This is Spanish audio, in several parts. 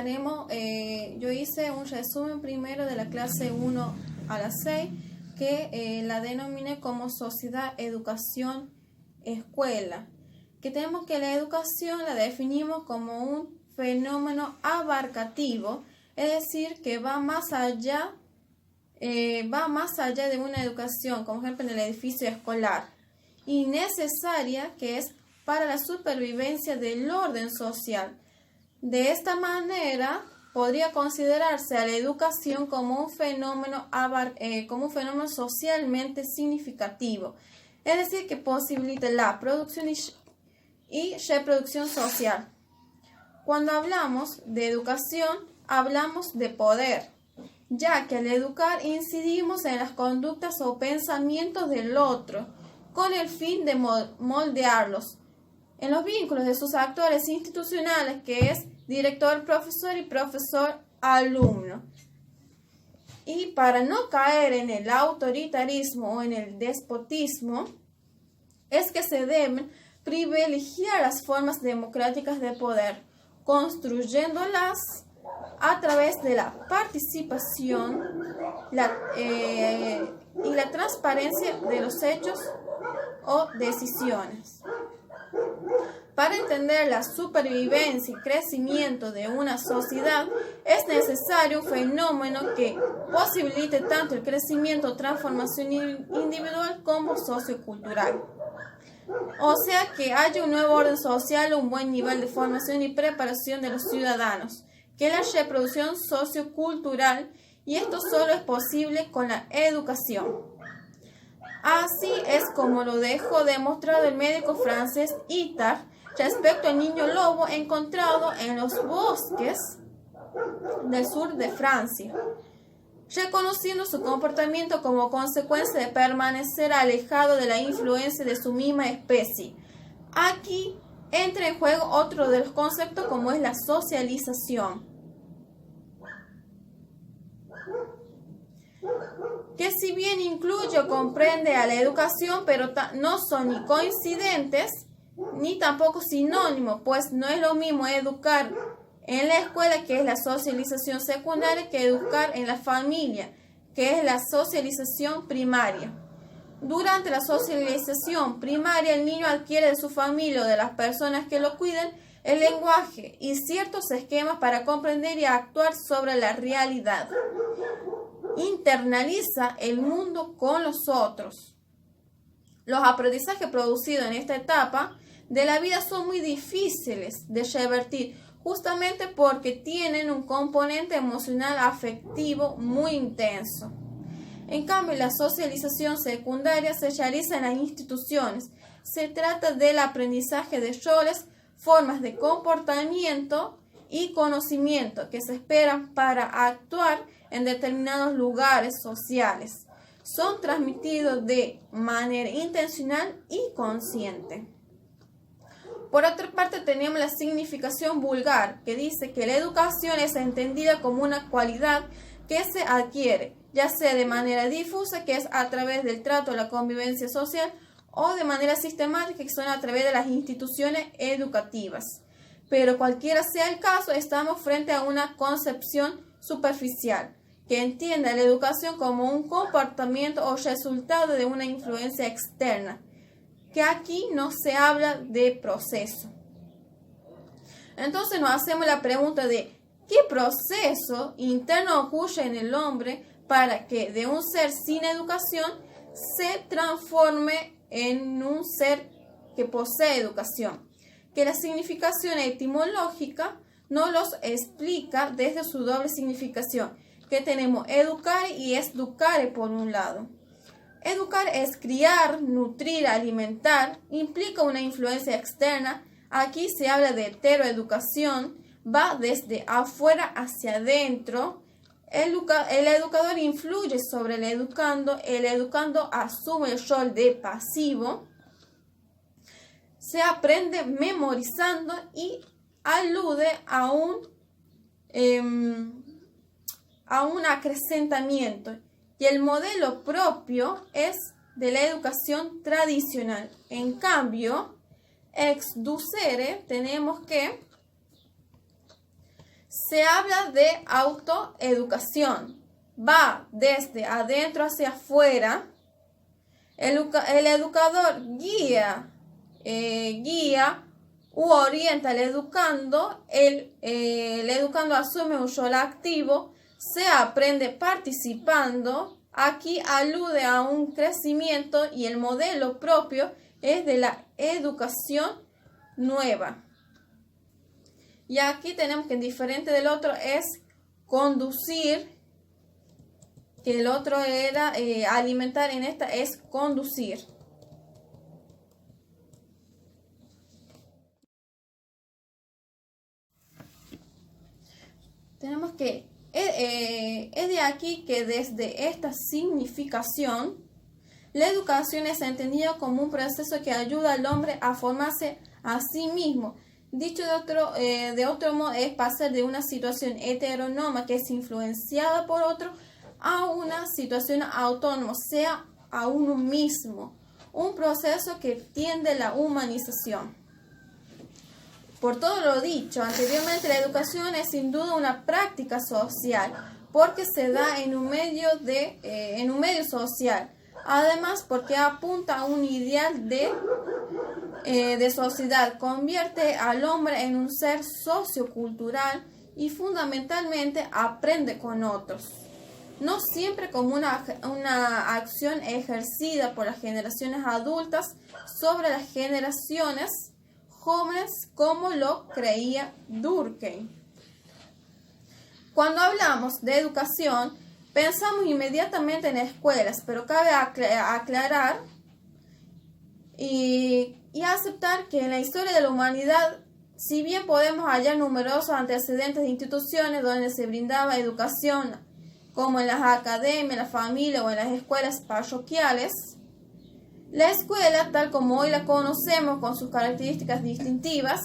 yo hice un resumen primero de la clase 1 a la 6, que la denominé como sociedad, educación, escuela. Que tenemos que la educación la definimos como un fenómeno abarcativo, es decir, que va más allá de una educación, como ejemplo en el edificio escolar, y necesaria, que es para la supervivencia del orden social. De esta manera, podría considerarse a la educación como un fenómeno socialmente significativo, es decir, que posibilita la producción y reproducción social. Cuando hablamos de educación, hablamos de poder, ya que al educar incidimos en las conductas o pensamientos del otro, con el fin de moldearlos en los vínculos de sus actores institucionales, que es director-profesor y profesor-alumno. Y para no caer en el autoritarismo o en el despotismo, es que se deben privilegiar las formas democráticas de poder, construyéndolas a través de la participación y la transparencia de los hechos o decisiones. Para entender la supervivencia y crecimiento de una sociedad, es necesario un fenómeno que posibilite tanto el crecimiento o transformación individual como sociocultural. O sea, que haya un nuevo orden social, un buen nivel de formación y preparación de los ciudadanos, que es la reproducción sociocultural, y esto solo es posible con la educación. Así es como lo dejó demostrado el médico francés Itard respecto al niño lobo encontrado en los bosques del sur de Francia, reconociendo su comportamiento como consecuencia de permanecer alejado de la influencia de su misma especie. Aquí entra en juego otro de los conceptos, como es la socialización, que si bien incluye o comprende a la educación, pero no son ni coincidentes ni tampoco sinónimos, pues no es lo mismo educar en la escuela, que es la socialización secundaria, que educar en la familia, que es la socialización primaria. Durante la socialización primaria, el niño adquiere de su familia o de las personas que lo cuiden el lenguaje y ciertos esquemas para comprender y actuar sobre la realidad. Internaliza el mundo con los otros. Los aprendizajes producidos en esta etapa de la vida son muy difíciles de revertir, justamente porque tienen un componente emocional afectivo muy intenso. En cambio, la socialización secundaria se realiza en las instituciones. Se trata del aprendizaje de roles, formas de comportamiento y conocimiento que se esperan para actuar en determinados lugares sociales. Son transmitidos de manera intencional y consciente. Por otra parte, tenemos la significación vulgar, que dice que la educación es entendida como una cualidad que se adquiere, ya sea de manera difusa, que es a través del trato a la convivencia social, o de manera sistemática, que son a través de las instituciones educativas. Pero cualquiera sea el caso, estamos frente a una concepción superficial, que entiende la educación como un comportamiento o resultado de una influencia externa, que aquí no se habla de proceso. Entonces nos hacemos la pregunta de ¿qué proceso interno ocurre en el hombre para que de un ser sin educación se transforme en un ser que posee educación? Que la significación etimológica nos los explica desde su doble significación, que tenemos educar y educare por un lado. Educar es criar, nutrir, alimentar, implica una influencia externa. Aquí se habla de heteroeducación, va desde afuera hacia adentro. El educador influye sobre el educando asume el rol de pasivo. Se aprende memorizando y alude a un acrecentamiento. Y el modelo propio es de la educación tradicional. En cambio, exducere tenemos que se habla de autoeducación. Va desde adentro hacia afuera. El educador guía u orienta al educando. El educando asume un rol activo. Se aprende participando. Aquí alude a un crecimiento y el modelo propio es de la educación nueva. Y aquí tenemos que diferente del otro es conducir, que el otro era alimentar, en esta es conducir. Tenemos que, es de aquí que desde esta significación, la educación es entendida como un proceso que ayuda al hombre a formarse a sí mismo. Dicho de otro modo, es pasar de una situación heteronoma que es influenciada por otro a una situación autónoma, o sea, a uno mismo. Un proceso que tiende a la humanización. Por todo lo dicho anteriormente, la educación es sin duda una práctica social porque se da en un medio social. Además, porque apunta a un ideal de sociedad, convierte al hombre en un ser sociocultural y fundamentalmente aprende con otros. No siempre como una acción ejercida por las generaciones adultas sobre las generaciones jóvenes como lo creía Durkheim. Cuando hablamos de educación, pensamos inmediatamente en escuelas, pero cabe aclarar y aceptar que en la historia de la humanidad, si bien podemos hallar numerosos antecedentes de instituciones donde se brindaba educación, como en las academias, en la familia o en las escuelas parroquiales, la escuela, tal como hoy la conocemos con sus características distintivas,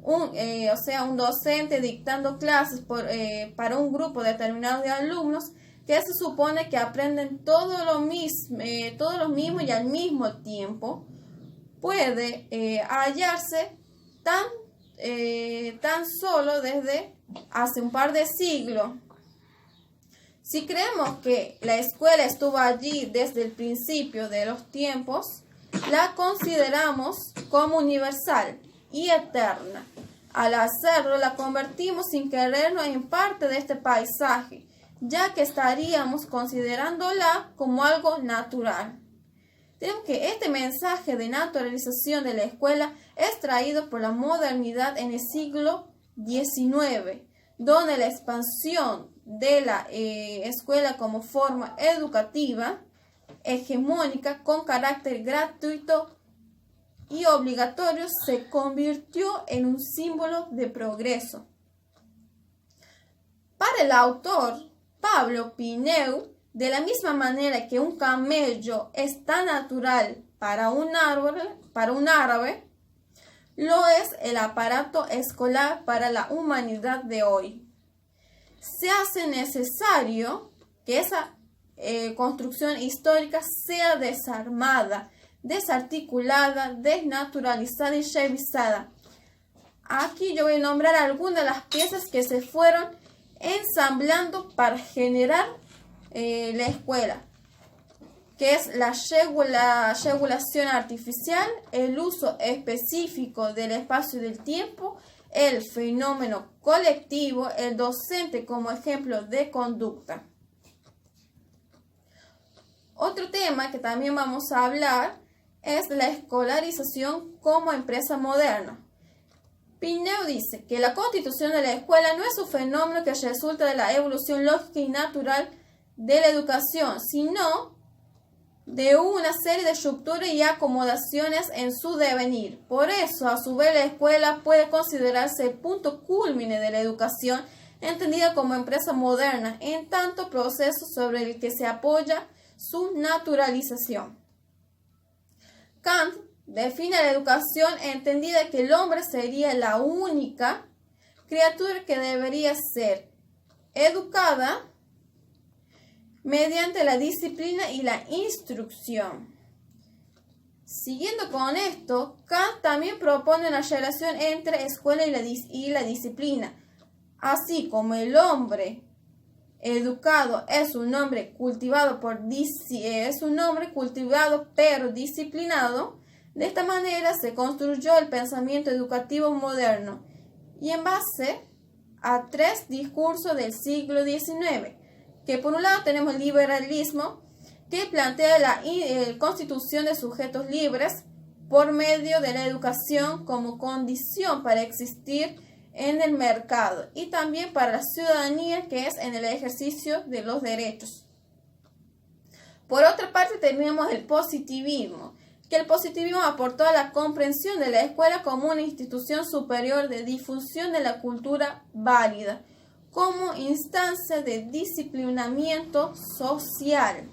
un docente dictando clases para un grupo determinado de alumnos, que se supone que aprenden todo lo mismo y al mismo tiempo, puede hallarse tan solo desde hace un par de siglos. Si creemos que la escuela estuvo allí desde el principio de los tiempos, la consideramos como universal y eterna. Al hacerlo, la convertimos sin querernos en parte de este paisaje, ya que estaríamos considerándola como algo natural. Tenemos que este mensaje de naturalización de la escuela es traído por la modernidad en el siglo XIX, donde la expansión de la escuela como forma educativa hegemónica con carácter gratuito y obligatorio se convirtió en un símbolo de progreso. Para el autor Pablo Pineu, de la misma manera que un camello es tan natural para un árabe, lo es el aparato escolar para la humanidad de hoy. Se hace necesario que esa construcción histórica sea desarmada, desarticulada, desnaturalizada y revisada. Aquí yo voy a nombrar algunas de las piezas que se fueron ensamblando para generar la escuela, que es la regulación artificial, el uso específico del espacio y del tiempo, el fenómeno colectivo, el docente como ejemplo de conducta. Otro tema que también vamos a hablar es la escolarización como empresa moderna. Pineu dice que la constitución de la escuela no es un fenómeno que resulta de la evolución lógica y natural de la educación, sino de una serie de estructuras y acomodaciones en su devenir. Por eso, a su vez, la escuela puede considerarse el punto cúlmine de la educación, entendida como empresa moderna, en tanto proceso sobre el que se apoya su naturalización. Kant define la educación entendida que el hombre sería la única criatura que debería ser educada mediante la disciplina y la instrucción. Siguiendo con esto, Kant también propone una relación entre escuela y la disciplina. así como el hombre educado es un hombre cultivado pero disciplinado. De esta manera se construyó el pensamiento educativo moderno y en base a tres discursos del siglo XIX, que por un lado tenemos el liberalismo, que plantea la constitución de sujetos libres por medio de la educación como condición para existir en el mercado y también para la ciudadanía, que es en el ejercicio de los derechos. Por otra parte tenemos el positivismo, que el positivismo aportó a la comprensión de la escuela como una institución superior de difusión de la cultura válida, como instancia de disciplinamiento social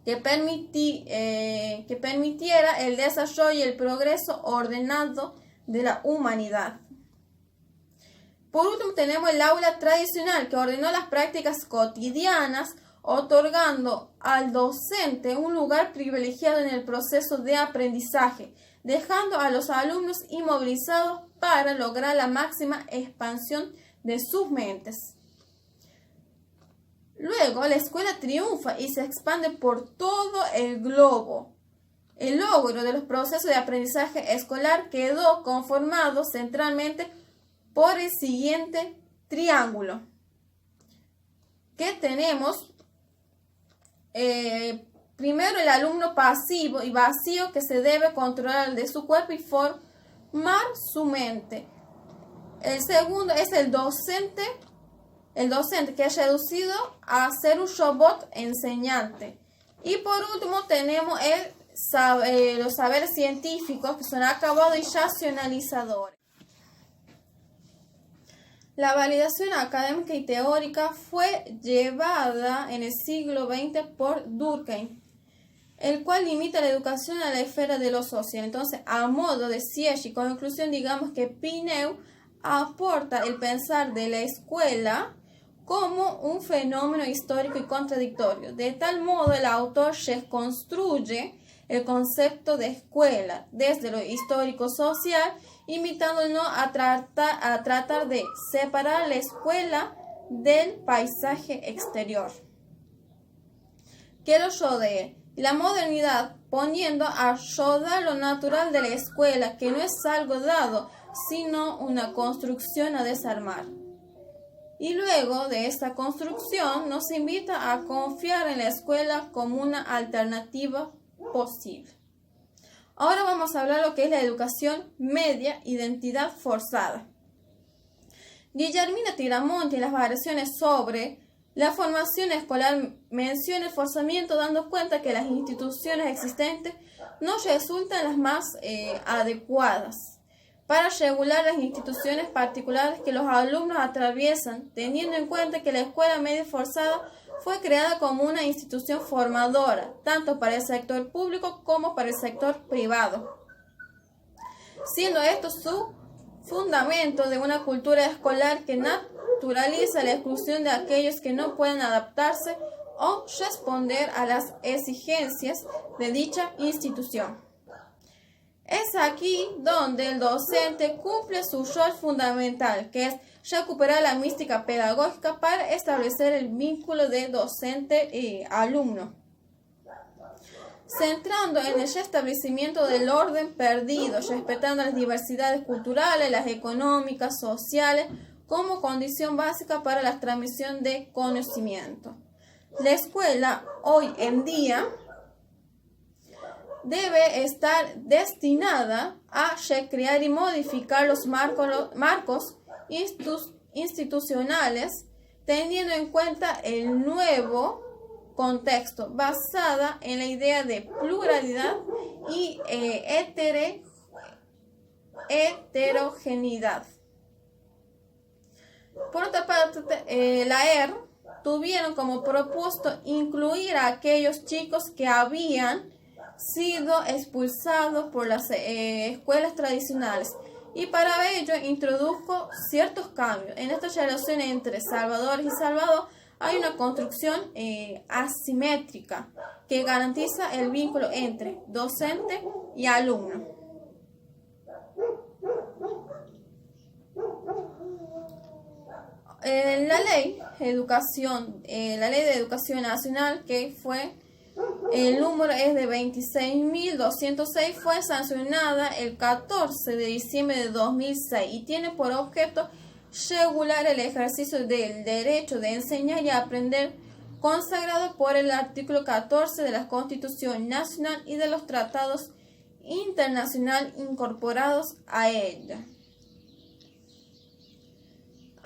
que permitiera el desarrollo y el progreso ordenado de la humanidad. Por último tenemos el aula tradicional, que ordenó las prácticas cotidianas, otorgando al docente un lugar privilegiado en el proceso de aprendizaje, dejando a los alumnos inmovilizados para lograr la máxima expansión de sus mentes. Luego, la escuela triunfa y se expande por todo el globo. El logro de los procesos de aprendizaje escolar quedó conformado centralmente por el siguiente triángulo, que tenemos primero el alumno pasivo y vacío, que se debe controlar de su cuerpo y formar su mente. El segundo es el docente que es reducido a ser un robot enseñante. Y por último tenemos los saberes científicos, que son acabados y racionalizadores. La validación académica y teórica fue llevada en el siglo XX por Durkheim, el cual limita la educación a la esfera de lo social. Entonces, a modo de cierre y conclusión, digamos que Pineau aporta el pensar de la escuela como un fenómeno histórico y contradictorio. De tal modo, el autor reconstruye el concepto de escuela desde lo histórico-social, invitándonos a tratar de separar la escuela del paisaje exterior que lo rodee, y la modernidad poniendo a rodar lo natural de la escuela, que no es algo dado, sino una construcción a desarmar. Y luego de esta construcción nos invita a confiar en la escuela como una alternativa posible. Ahora vamos a hablar de lo que es la educación media, identidad forzada. Guillermina Tiramonte, en las variaciones sobre la formación escolar, menciona el forzamiento, dando cuenta que las instituciones existentes no resultan las más adecuadas para regular las instituciones particulares que los alumnos atraviesan, teniendo en cuenta que la escuela media forzada fue creada como una institución formadora, tanto para el sector público como para el sector privado, siendo esto su fundamento de una cultura escolar que naturaliza la exclusión de aquellos que no pueden adaptarse o responder a las exigencias de dicha institución. Es aquí donde el docente cumple su rol fundamental, que es recuperar la mística pedagógica para establecer el vínculo de docente-alumno, centrando en el restablecimiento del orden perdido, respetando las diversidades culturales, las económicas, sociales, como condición básica para la transmisión de conocimiento. La escuela hoy en día debe estar destinada a recrear y modificar los marcos institucionales, teniendo en cuenta el nuevo contexto, basada en la idea de pluralidad y heterogeneidad. Por otra parte, la ER tuvieron como propósito incluir a aquellos chicos que habían sido expulsados por las escuelas tradicionales, y para ello introdujo ciertos cambios. En esta relación entre salvadores y salvador hay una construcción asimétrica que garantiza el vínculo entre docente y alumno. La ley de educación nacional, que fue, el número es de 26.206, fue sancionada el 14 de diciembre de 2006 y tiene por objeto regular el ejercicio del derecho de enseñar y aprender consagrado por el artículo 14 de la Constitución Nacional y de los tratados internacionales incorporados a ella.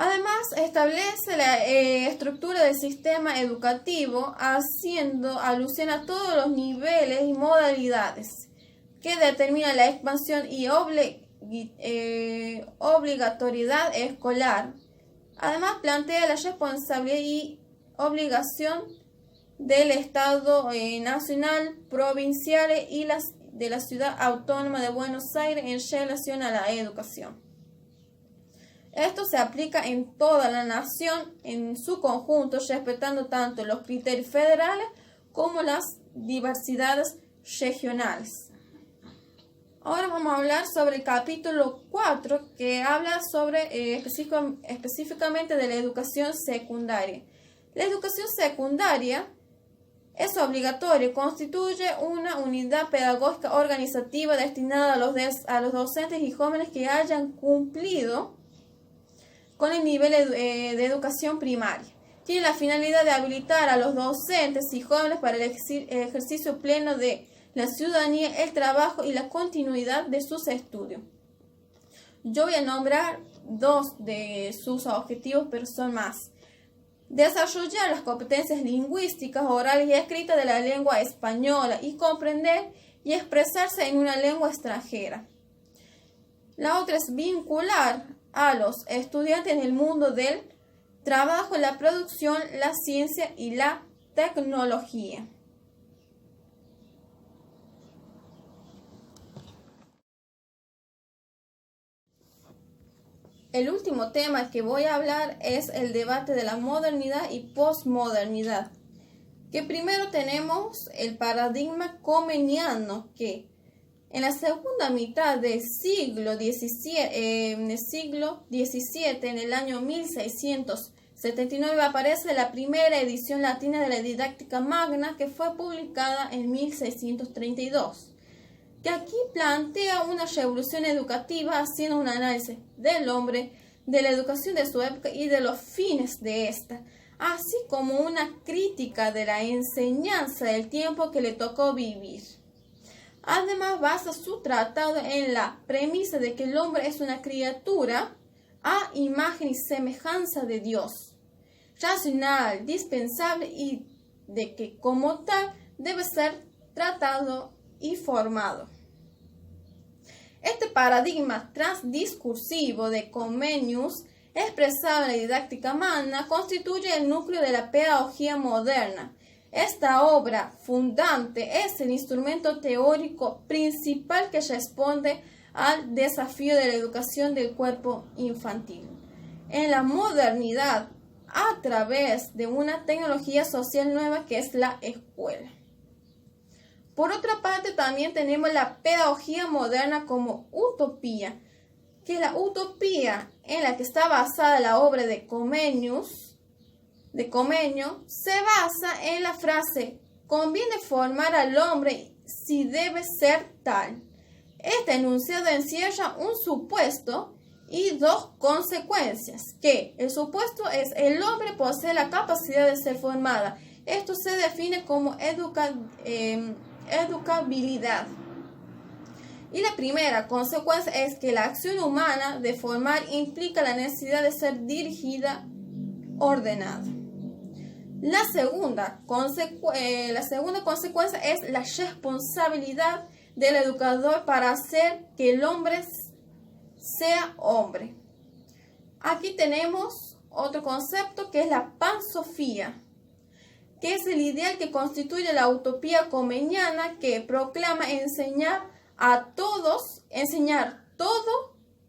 Además, establece la estructura del sistema educativo, haciendo alusión a todos los niveles y modalidades que determina la expansión y obligatoriedad escolar. Además, plantea la responsabilidad y obligación del Estado nacional, provinciales y de la Ciudad Autónoma de Buenos Aires en relación a la educación. Esto se aplica en toda la nación en su conjunto, respetando tanto los criterios federales como las diversidades regionales. Ahora vamos a hablar sobre el capítulo 4, que habla sobre específicamente de la educación secundaria. La educación secundaria es obligatoria y constituye una unidad pedagógica organizativa destinada a los docentes y jóvenes que hayan cumplido con el nivel de educación primaria. Tiene la finalidad de habilitar a los docentes y jóvenes para el ejercicio pleno de la ciudadanía, el trabajo y la continuidad de sus estudios. Yo voy a nombrar dos de sus objetivos, pero son más. Desarrollar las competencias lingüísticas, orales y escritas de la lengua española y comprender y expresarse en una lengua extranjera. La otra es vincular a los estudiantes en el mundo del trabajo, la producción, la ciencia y la tecnología. El último tema que voy a hablar es el debate de la modernidad y posmodernidad. Que primero tenemos el paradigma comeniano, que en la segunda mitad del siglo XVII, en el año 1679, aparece la primera edición latina de la Didáctica Magna, que fue publicada en 1632. Que aquí plantea una revolución educativa haciendo un análisis del hombre, de la educación de su época y de los fines de esta, así como una crítica de la enseñanza del tiempo que le tocó vivir. Además, basa su tratado en la premisa de que el hombre es una criatura a imagen y semejanza de Dios, racional, dispensable y de que como tal debe ser tratado y formado. Este paradigma transdiscursivo de Comenius, expresado en la Didáctica Magna, constituye el núcleo de la pedagogía moderna. Esta obra fundante es el instrumento teórico principal que responde al desafío de la educación del cuerpo infantil en la modernidad a través de una tecnología social nueva que es la escuela. Por otra parte, también tenemos la pedagogía moderna como utopía, que la utopía en la que está basada la obra de Comenio se basa en la frase «conviene formar al hombre si debe ser tal». Este enunciado encierra un supuesto y dos consecuencias, que el supuesto es el hombre posee la capacidad de ser formada. Esto se define como educabilidad. Y la primera consecuencia es que la acción humana de formar implica la necesidad de ser dirigida, ordenada. La segunda consecuencia es la responsabilidad del educador para hacer que el hombre sea hombre. Aquí tenemos otro concepto que es la pansofía, que es el ideal que constituye la utopía comeniana, que proclama enseñar todo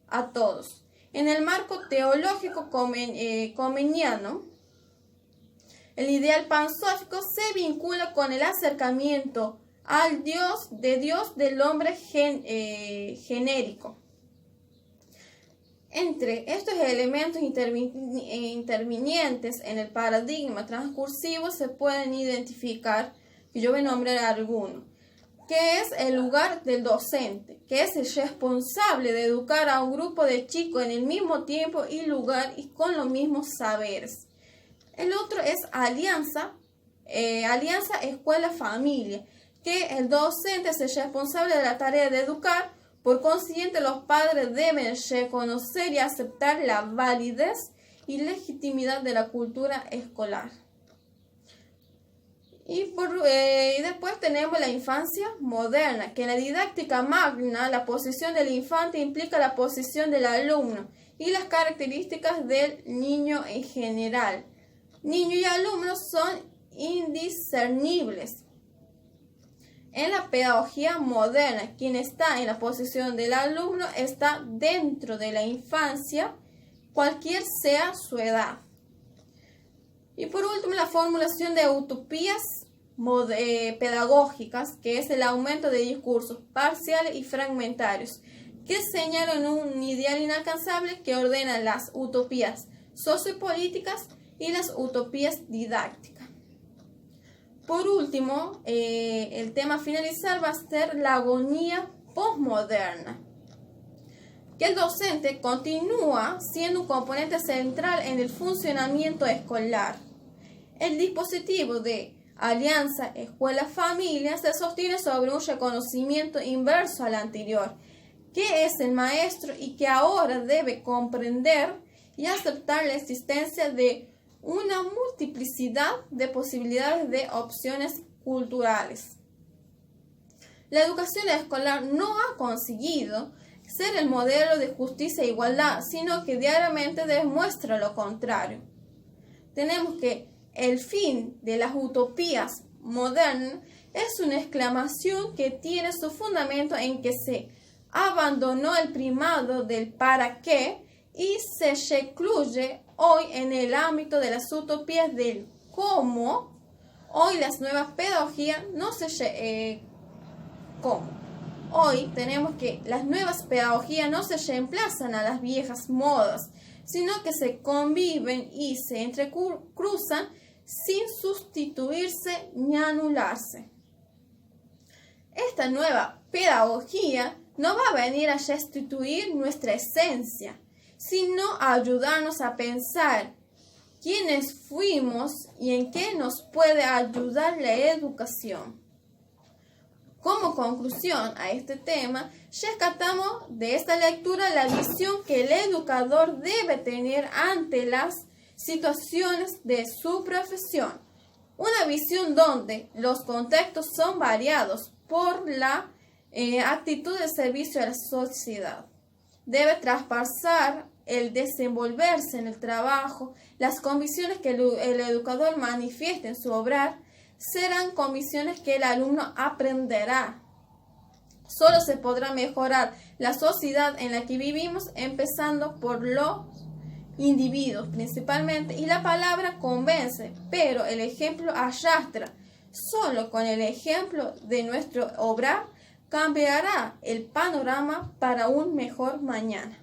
a todos. En el marco teológico comeniano, el ideal pansófico se vincula con el acercamiento al Dios del hombre genérico. Entre estos elementos intervinientes en el paradigma transcursivo se pueden identificar, y yo voy a nombrar algunos, que es el lugar del docente, que es el responsable de educar a un grupo de chicos en el mismo tiempo y lugar y con los mismos saberes. El otro es alianza escuela-familia, que el docente es el responsable de la tarea de educar. Por consiguiente, los padres deben reconocer y aceptar la validez y legitimidad de la cultura escolar. Y después tenemos la infancia moderna, que en la didáctica magna la posición del infante implica la posición del alumno y las características del niño en general. Niño y alumno son indiscernibles. En la pedagogía moderna, quien está en la posición del alumno está dentro de la infancia, cualquier sea su edad. Y por último, la formulación de utopías pedagógicas, que es el aumento de discursos parciales y fragmentarios, que señalan un ideal inalcanzable que ordena las utopías sociopolíticas y las utopías didácticas. Por último, el tema a finalizar va a ser la agonía postmoderna, que el docente continúa siendo un componente central en el funcionamiento escolar. El dispositivo de alianza escuela-familia se sostiene sobre un reconocimiento inverso al anterior, que es el maestro y que ahora debe comprender y aceptar la existencia de una multiplicidad de posibilidades de opciones culturales. La educación escolar no ha conseguido ser el modelo de justicia e igualdad, sino que diariamente demuestra lo contrario. Tenemos que el fin de las utopías modernas es una exclamación que tiene su fundamento en que se abandonó el primado del para qué y se recluye hoy en el ámbito de las utopías del cómo. Hoy las nuevas pedagogías no se cómo. Hoy tenemos que las nuevas pedagogías no se reemplazan a las viejas modas, sino que se conviven y se entrecruzan sin sustituirse ni anularse. Esta nueva pedagogía no va a venir a restituir nuestra esencia, sino a ayudarnos a pensar quiénes fuimos y en qué nos puede ayudar la educación. Como conclusión a este tema, rescatamos de esta lectura la visión que el educador debe tener ante las situaciones de su profesión. Una visión donde los contextos son variados por la actitud de servicio a la sociedad. Debe traspasar el desenvolverse en el trabajo, las convicciones que el educador manifieste en su obrar serán convicciones que el alumno aprenderá. Solo se podrá mejorar la sociedad en la que vivimos empezando por los individuos principalmente, y la palabra convence, pero el ejemplo arrastra. Solo con el ejemplo de nuestro obrar cambiará el panorama para un mejor mañana.